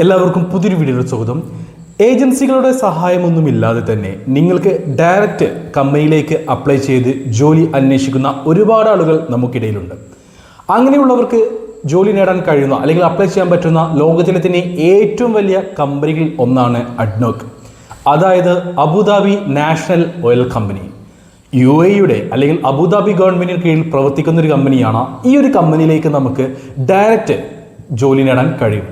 എല്ലാവർക്കും പുതിയൊരു വീഡിയോയിൽ സ്വാഗതം. ഏജൻസികളുടെ സഹായമൊന്നുമില്ലാതെ തന്നെ നിങ്ങൾക്ക് ഡയറക്റ്റ് കമ്പനിയിലേക്ക് അപ്ലൈ ചെയ്ത് ജോലി അന്വേഷിക്കുന്ന ഒരുപാട് ആളുകൾ നമുക്കിടയിലുണ്ട്. അങ്ങനെയുള്ളവർക്ക് ജോലി നേടാൻ കഴിയുന്ന അല്ലെങ്കിൽ അപ്ലൈ ചെയ്യാൻ പറ്റുന്ന ലോകത്തിലെ തന്നെ ഏറ്റവും വലിയ കമ്പനികളിൽ ഒന്നാണ് അഡ്നോക്ക്. അതായത് Abu Dhabi national oil company. UAE അല്ലെങ്കിൽ അബുദാബി ഗവൺമെൻറ്റിന് കീഴിൽ പ്രവർത്തിക്കുന്ന ഒരു കമ്പനിയാണ്. ഈ ഒരു കമ്പനിയിലേക്ക് നമുക്ക് ഡയറക്റ്റ് ജോലി നേടാൻ കഴിയും.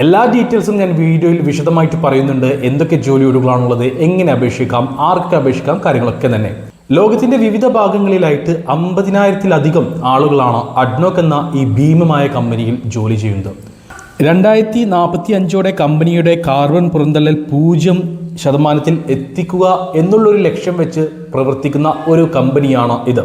എല്ലാ ഡീറ്റെയിൽസും ഞാൻ വീഡിയോയിൽ വിശദമായിട്ട് പറയുന്നുണ്ട്. എന്തൊക്കെ ജോലി ഒഴിവുകളാണുള്ളത്, എങ്ങനെ അപേക്ഷിക്കാം, ആർക്ക് അപേക്ഷിക്കാം, കാര്യങ്ങളൊക്കെ തന്നെ. ലോകത്തിൻ്റെ വിവിധ ഭാഗങ്ങളിലായിട്ട് 50,000-ലധികം ആളുകളാണ് അഡ്നോക്ക് എന്ന ഈ ഭീമമായ കമ്പനിയിൽ ജോലി ചെയ്യുന്നത്. 2045 കമ്പനിയുടെ കാർബൺ പുറന്തള്ളൽ 0% എത്തിക്കുക എന്നുള്ളൊരു ലക്ഷ്യം വെച്ച് പ്രവർത്തിക്കുന്ന ഒരു കമ്പനിയാണ് ഇത്.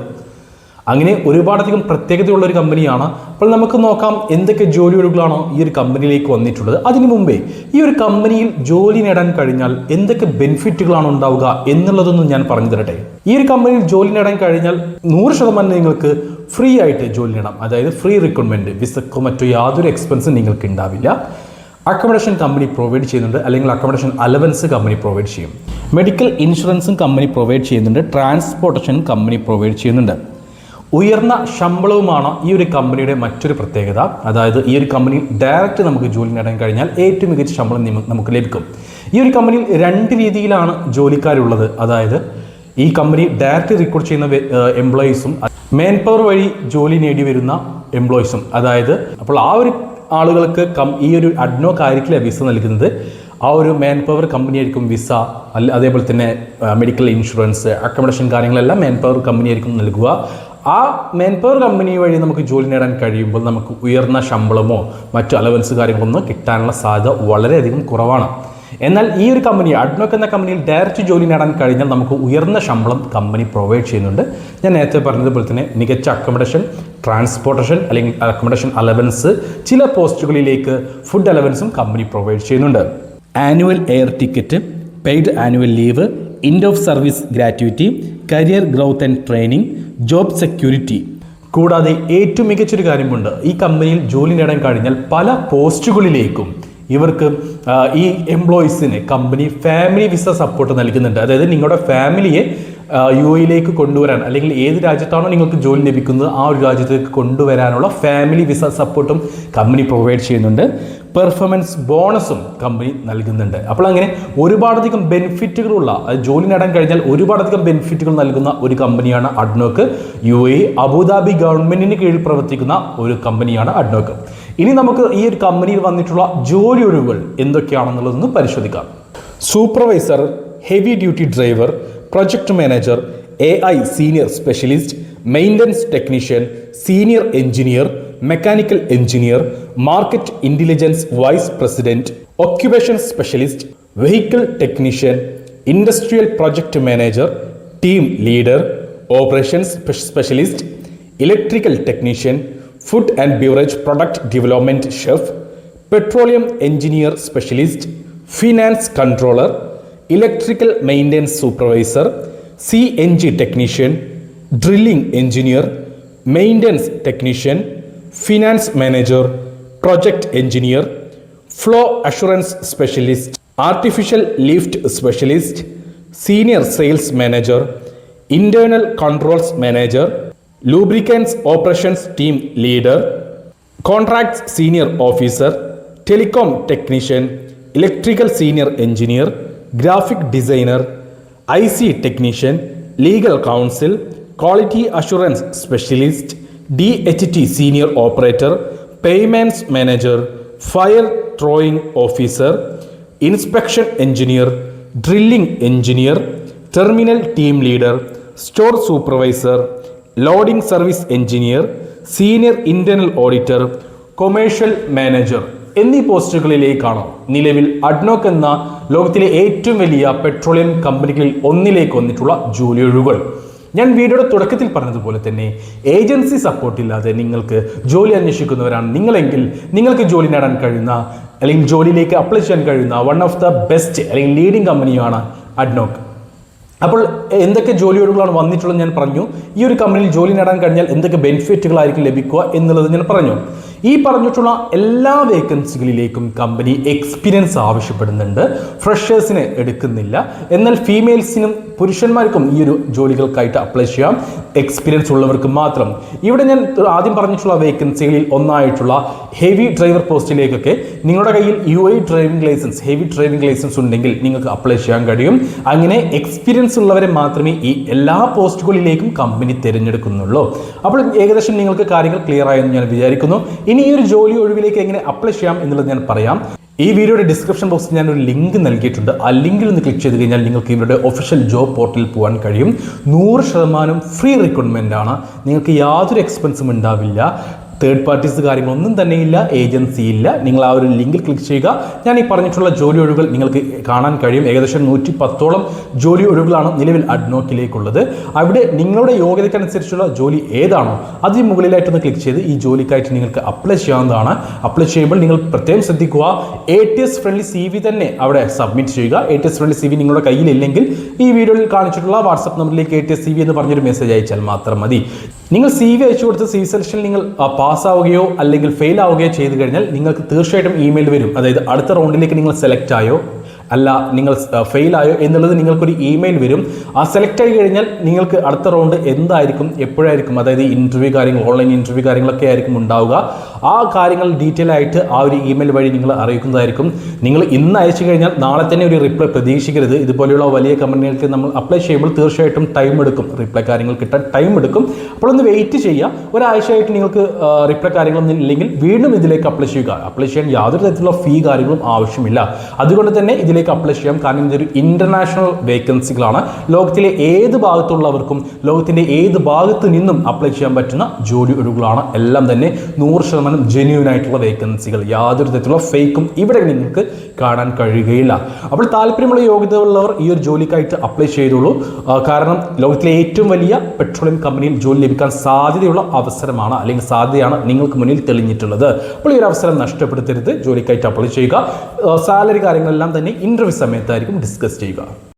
അങ്ങനെ ഒരുപാടധികം പ്രത്യേകതയുള്ള ഒരു കമ്പനിയാണ്. അപ്പോൾ നമുക്ക് നോക്കാം എന്തൊക്കെ ജോലി ഒഴിവുകളാണോ ഈ ഒരു കമ്പനിയിലേക്ക് വന്നിട്ടുള്ളത്. അതിനു മുമ്പേ ഈ ഒരു കമ്പനിയിൽ ജോലി നേടാൻ കഴിഞ്ഞാൽ എന്തൊക്കെ ബെനിഫിറ്റുകളാണ് ഉണ്ടാവുക എന്നുള്ളതൊന്നും ഞാൻ പറഞ്ഞു തരട്ടെ. ഈ ഒരു കമ്പനിയിൽ ജോലി നേടാൻ കഴിഞ്ഞാൽ 100% നിങ്ങൾക്ക് ഫ്രീ ആയിട്ട് ജോലി നേടാം. അതായത് ഫ്രീ റിക്രൂട്ട്മെന്റ്, വിസക്കോ മറ്റോ യാതൊരു എക്സ്പെൻസും നിങ്ങൾക്ക് ഉണ്ടാവില്ല. അക്കോമഡേഷൻ കമ്പനി പ്രൊവൈഡ് ചെയ്യുന്നുണ്ട്, അല്ലെങ്കിൽ അക്കോമഡേഷൻ അലവൻസ് കമ്പനി പ്രൊവൈഡ് ചെയ്യും. മെഡിക്കൽ ഇൻഷുറൻസും കമ്പനി പ്രൊവൈഡ് ചെയ്യുന്നുണ്ട്. ട്രാൻസ്പോർട്ടേഷൻ കമ്പനി പ്രൊവൈഡ് ചെയ്യുന്നുണ്ട്. ഉയർന്ന ശമ്പളവുമാണ് ഈ ഒരു കമ്പനിയുടെ മറ്റൊരു പ്രത്യേകത. അതായത് ഈ ഒരു കമ്പനിയിൽ ഡയറക്റ്റ് നമുക്ക് ജോലി നേടാൻ കഴിഞ്ഞാൽ ഏറ്റവും മികച്ച ശമ്പളം നമുക്ക് ലഭിക്കും. ഈ ഒരു കമ്പനിയിൽ 2 രീതിയിലാണ് ജോലിക്കാരുള്ളത്. അതായത് ഈ കമ്പനി ഡയറക്റ്റ് റിക്രൂട്ട് ചെയ്യുന്ന എംപ്ലോയീസും മാൻ പവർ വഴി ജോലി നേടി വരുന്ന എംപ്ലോയീസും. അതായത് അപ്പോൾ ആ ഒരു ആളുകൾക്ക് ഈ ഒരു അഡ്നോക്ക് ആയിരിക്കില്ല വിസ നൽകുന്നത്. ആ ഒരു മാൻ പവർ കമ്പനി ആയിരിക്കും വിസ, അതേപോലെ തന്നെ മെഡിക്കൽ ഇൻഷുറൻസ്, അക്കോമഡേഷൻ കാര്യങ്ങളെല്ലാം മാൻ പവർ കമ്പനി ആയിരിക്കും നൽകുക. ആ മാൻ പവർ കമ്പനി വഴി നമുക്ക് ജോലി നേടാൻ കഴിയുമ്പോൾ നമുക്ക് ഉയർന്ന ശമ്പളമോ മറ്റു അലവൻസ് കാര്യങ്ങളൊന്നും കിട്ടാനുള്ള സാധ്യത വളരെയധികം കുറവാണ്. എന്നാൽ ഈ ഒരു കമ്പനി അഡ്നോക്ക് എന്ന കമ്പനിയിൽ ഡയറക്റ്റ് ജോലി നേടാൻ കഴിഞ്ഞാൽ നമുക്ക് ഉയർന്ന ശമ്പളം കമ്പനി പ്രൊവൈഡ് ചെയ്യുന്നുണ്ട്. ഞാൻ നേരത്തെ പറഞ്ഞതുപോലെ തന്നെ മികച്ച അക്കോമഡേഷൻ, ട്രാൻസ്പോർട്ടേഷൻ അല്ലെങ്കിൽ അക്കോമഡേഷൻ അലവൻസ്, ചില പോസ്റ്റുകളിലേക്ക് ഫുഡ് അലവൻസും കമ്പനി പ്രൊവൈഡ് ചെയ്യുന്നുണ്ട്. Annual air ticket, paid annual leave, end of service gratuity, career growth and training, job security. കൂടാതെ ഏറ്റവും മികച്ചൊരു കാര്യമുണ്ട്, ഈ കമ്പനിയിൽ ജോലി നേടാൻ കഴിഞ്ഞാൽ പല പോസ്റ്റുകളിലേക്കും ഇവർക്ക് ഈ എംപ്ലോയീസിന് കമ്പനി ഫാമിലി വിസ സപ്പോർട്ട് നൽകുന്നുണ്ട്. അതായത് നിങ്ങളുടെ ഫാമിലിയെ UAE കൊണ്ടുവരാൻ, അല്ലെങ്കിൽ ഏത് രാജ്യത്താണോ നിങ്ങൾക്ക് ജോലി ലഭിക്കുന്നത് ആ ഒരു രാജ്യത്തേക്ക് കൊണ്ടുവരാനുള്ള ഫാമിലി വിസ സപ്പോർട്ടും കമ്പനി പ്രൊവൈഡ് ചെയ്യുന്നുണ്ട്. പെർഫോമൻസ് ബോണസും കമ്പനി നൽകുന്നുണ്ട്. അപ്പോൾ അങ്ങനെ ഒരുപാടധികം ബെനിഫിറ്റുകളുള്ള, ജോലി നേടാൻ കഴിഞ്ഞാൽ ഒരുപാടധികം ബെനിഫിറ്റുകൾ നൽകുന്ന ഒരു കമ്പനിയാണ് അഡ്നോക്ക്. UAE അബുദാബി ഗവൺമെന്റിന് കീഴിൽ പ്രവർത്തിക്കുന്ന ഒരു കമ്പനിയാണ് അഡ്നോക്ക്. ഇനി നമുക്ക് ഈ ഒരു കമ്പനിയിൽ വന്നിട്ടുള്ള ജോലി ഒഴിവുകൾ എന്തൊക്കെയാണെന്നുള്ളതൊന്ന് പരിശോധിക്കാം. Supervisor, heavy duty driver, project manager, AI senior specialist, maintenance technician, senior engineer, mechanical engineer, market intelligence vice president, occupation specialist, vehicle technician, industrial project manager, team leader, operations specialist, electrical technician, food and beverage product development chef, petroleum engineer specialist, finance controller, electrical maintenance supervisor, CNG technician, drilling engineer, maintenance technician, finance manager, project engineer, flow assurance specialist, artificial lift specialist, senior sales manager, internal controls manager, lubricants operations team leader, contracts senior officer, telecom technician, electrical senior engineer, graphic designer, IC technician, legal counsel, quality assurance specialist, DHT senior operator, payments manager, fire training officer, inspection engineer, drilling engineer, terminal team leader, store supervisor, loading service engineer, senior internal auditor, commercial manager എന്നീ പോസ്റ്റുകളിലേക്കാണ് നിലവിൽ ADNOC എന്ന ലോകത്തിലെ ഏറ്റവും വലിയ petroleum കമ്പനികളിൽ ഒന്നിലേക്ക് വന്നിട്ടുള്ള ജോലി ഒഴിവുകൾ. ഞാൻ വീഡിയോയുടെ തുടക്കത്തിൽ പറഞ്ഞതുപോലെ തന്നെ ഏജൻസി സപ്പോർട്ടില്ലാതെ നിങ്ങൾക്ക് ജോലി അന്വേഷിക്കുന്നവരാണ് നിങ്ങളെങ്കിൽ നിങ്ങൾക്ക് ജോലി നേടാൻ കഴിയുന്ന, അല്ലെങ്കിൽ ജോലിയിലേക്ക് അപ്ലൈ ചെയ്യാൻ കഴിയുന്ന വൺ ഓഫ് ദ ബെസ്റ്റ് അല്ലെങ്കിൽ ലീഡിംഗ് കമ്പനിയാണ് അഡ്നോക്ക്. അപ്പോൾ എന്തൊക്കെ ജോലി ഒഴിവുകളാണ് വന്നിട്ടുള്ളത് ഞാൻ പറഞ്ഞു. ഈ ഒരു കമ്പനിയിൽ ജോലി നേടാൻ കഴിഞ്ഞാൽ എന്തൊക്കെ ബെനിഫിറ്റുകളായിരിക്കും ലഭിക്കുക എന്നുള്ളത് ഞാൻ പറഞ്ഞു. ഈ പറഞ്ഞിട്ടുള്ള എല്ലാ വേക്കൻസികളിലേക്കും കമ്പനി എക്സ്പീരിയൻസ് ആവശ്യപ്പെടുന്നുണ്ട്. ഫ്രഷേഴ്സിനെ എടുക്കുന്നില്ല. എന്നാൽ ഫീമെയിൽസിനും പുരുഷന്മാർക്കും ഈ ഒരു ജോലികൾക്കായിട്ട് അപ്ലൈ ചെയ്യാം, എക്സ്പീരിയൻസ് ഉള്ളവർക്ക് മാത്രം. ഇവിടെ ഞാൻ ആദ്യം പറഞ്ഞിട്ടുള്ള വേക്കൻസികളിൽ ഒന്നായിട്ടുള്ള ഹെവി ഡ്രൈവർ പോസ്റ്റിലേക്കൊക്കെ നിങ്ങളുടെ കയ്യിൽ UAE driving licence, heavy driving licence ഉണ്ടെങ്കിൽ നിങ്ങൾക്ക് അപ്ലൈ ചെയ്യാൻ കഴിയും. അങ്ങനെ എക്സ്പീരിയൻസ് ഉള്ളവരെ മാത്രമേ ഈ എല്ലാ പോസ്റ്റുകളിലേക്കും കമ്പനി തിരഞ്ഞെടുക്കുന്നുള്ളൂ. അപ്പോൾ ഏകദേശം നിങ്ങൾക്ക് കാര്യങ്ങൾ ക്ലിയർ ആയെന്ന് ഞാൻ വിചാരിക്കുന്നു. ഇനി ഈ ഒരു ജോലി ഒഴിവിലേക്ക് എങ്ങനെ അപ്ലൈ ചെയ്യാം എന്നുള്ളത് ഞാൻ പറയാം. ഈ വീഡിയോയുടെ ഡിസ്ക്രിപ്ഷൻ ബോക്സിൽ ഞാൻ ഒരു ലിങ്ക് നൽകിയിട്ടുണ്ട്. ആ ലിങ്കിൽ ഒന്ന് ക്ലിക്ക് ചെയ്ത് കഴിഞ്ഞാൽ നിങ്ങൾക്ക് ഇവരുടെ ഒഫീഷ്യൽ ജോബ് പോർട്ടലിൽ പോകാൻ കഴിയും. 100% ഫ്രീ റിക്രൂട്ട്മെൻ്റ് ആണ്. നിങ്ങൾക്ക് യാതൊരു എക്സ്പെൻസും ഉണ്ടാവില്ല. തേർഡ് പാർട്ടീസ് കാര്യങ്ങളൊന്നും തന്നെ ഇല്ല, ഏജൻസി ഇല്ല. നിങ്ങൾ ആ ഒരു ലിങ്കിൽ ക്ലിക്ക് ചെയ്യുക. ഞാൻ ഈ പറഞ്ഞിട്ടുള്ള ജോലി ഒഴിവുകൾ നിങ്ങൾക്ക് കാണാൻ കഴിയും. ഏകദേശം 110ഓളം ജോലി ഒഴിവുകളാണ് നിലവിൽ അഡ്നോക്കിലേക്കുള്ളത്. അവിടെ നിങ്ങളുടെ യോഗ്യതയ്ക്കനുസരിച്ചുള്ള ജോലി ഏതാണോ അതിന് മുകളിലായിട്ടൊന്ന് ക്ലിക്ക് ചെയ്ത് ഈ ജോലിക്കായിട്ട് നിങ്ങൾക്ക് അപ്ലൈ ചെയ്യാവുന്നതാണ്. അപ്ലൈ ചെയ്യുമ്പോൾ നിങ്ങൾ പ്രത്യേകം ശ്രദ്ധിക്കുക, ATS ഫ്രണ്ട്ലി CV തന്നെ അവിടെ സബ്മിറ്റ് ചെയ്യുക. ATS ഫ്രണ്ട്ലി CV നിങ്ങളുടെ കയ്യിലില്ലെങ്കിൽ ഈ വീഡിയോയിൽ കാണിച്ചിട്ടുള്ള വാട്സപ്പ് നമ്പറിലേക്ക് ATS CV എന്ന് പറഞ്ഞൊരു മെസ്സേജ് അയച്ചാൽ മാത്രം മതി. നിങ്ങൾ CV അയച്ചു കൊടുത്ത് CV സെലക്ഷനിൽ നിങ്ങൾ പാസ്സാവുകയോ അല്ലെങ്കിൽ ഫെയിൽ ആവുകയോ ചെയ്തു കഴിഞ്ഞാൽ നിങ്ങൾക്ക് തീർച്ചയായിട്ടും ഇമെയിൽ വരും. അതായത് അടുത്ത റൗണ്ടിലേക്ക് നിങ്ങൾ സെലക്ട് ആയോ അല്ല നിങ്ങൾ ഫെയിൽ ആയോ എന്നുള്ളത് നിങ്ങൾക്കൊരു ഇമെയിൽ വരും. ആ സെലക്ട് ആയി കഴിഞ്ഞാൽ നിങ്ങൾക്ക് അടുത്ത റൗണ്ട് എന്തായിരിക്കും, എപ്പോഴായിരിക്കും, അതായത് ഇൻ്റർവ്യൂ കാര്യങ്ങൾ, ഓൺലൈൻ ഇൻ്റർവ്യൂ കാര്യങ്ങളൊക്കെ ആയിരിക്കും ഉണ്ടാവുക. ആ കാര്യങ്ങൾ ഡീറ്റെയിൽ ആയിട്ട് ആ ഒരു ഇമെയിൽ വഴി നിങ്ങൾ അറിയിക്കുന്നതായിരിക്കും. നിങ്ങൾ ഇന്ന് അയച്ചു കഴിഞ്ഞാൽ നാളെ തന്നെ ഒരു റിപ്ലൈ പ്രതീക്ഷിക്കരുത്. ഇതുപോലെയുള്ള വലിയ കമ്പനികൾക്ക് നമ്മൾ അപ്ലൈ ചെയ്യുമ്പോൾ തീർച്ചയായിട്ടും ടൈം എടുക്കും, റിപ്ലൈ കാര്യങ്ങൾ കിട്ടാൻ ടൈം എടുക്കും. അപ്പോൾ ഒന്ന് വെയിറ്റ് ചെയ്യുക. ഒരാഴ്ചയായിട്ട് നിങ്ങൾക്ക് റിപ്ലൈ കാര്യങ്ങളൊന്നും ഇല്ലെങ്കിൽ വീണ്ടും ഇതിലേക്ക് അപ്ലൈ ചെയ്യുക. അപ്ലൈ ചെയ്യാൻ യാതൊരു തരത്തിലുള്ള ഫീ കാര്യങ്ങളും ആവശ്യമില്ല. അതുകൊണ്ട് തന്നെ ഇതിലേക്ക് അപ്ലൈ ചെയ്യാം. കാരണം ഇതൊരു ഇന്റർനാഷണൽ വേക്കൻസികളാണ്. ലോകത്തിലെ ഏത് ഭാഗത്തുള്ളവർക്കും ലോകത്തിന്റെ ഏത് ഭാഗത്തു നിന്നും അപ്ലൈ ചെയ്യാൻ പറ്റുന്ന ജോലി ഒഴിവുകളാണ്. എല്ലാം തന്നെ 100% ജെന്യൂൻ ആയിട്ടുള്ള വേക്കൻസികൾ. യാതൊരു തരത്തിലുള്ള ഫേക്കും ഇവിടെ നിങ്ങൾക്ക് കാണാൻ കഴിയുകയില്ല. അപ്പോൾ താല്പര്യമുള്ള യോഗ്യത ഉള്ളവർ ഈ ഒരു ജോലിക്കായിട്ട് അപ്ലൈ ചെയ്തോളൂ. കാരണം ലോകത്തിലെ ഏറ്റവും വലിയ പെട്രോളിയം കമ്പനിയിൽ ജോലി ലഭിക്കാൻ സാധ്യതയുള്ള അവസരമാണ്, അല്ലെങ്കിൽ സാധ്യതയാണ് നിങ്ങൾക്ക് മുന്നിൽ തെളിഞ്ഞിട്ടുള്ളത്. അപ്പോൾ ഈ ഒരു അവസരം നഷ്ടപ്പെടുത്തരുത്. ജോലിക്കായിട്ട് അപ്ലൈ ചെയ്യുക. സാലറി കാര്യങ്ങളെല്ലാം തന്നെ ഇന്റർവ്യൂ സമയത്തായിരിക്കും ഡിസ്കസ് ചെയ്യുക.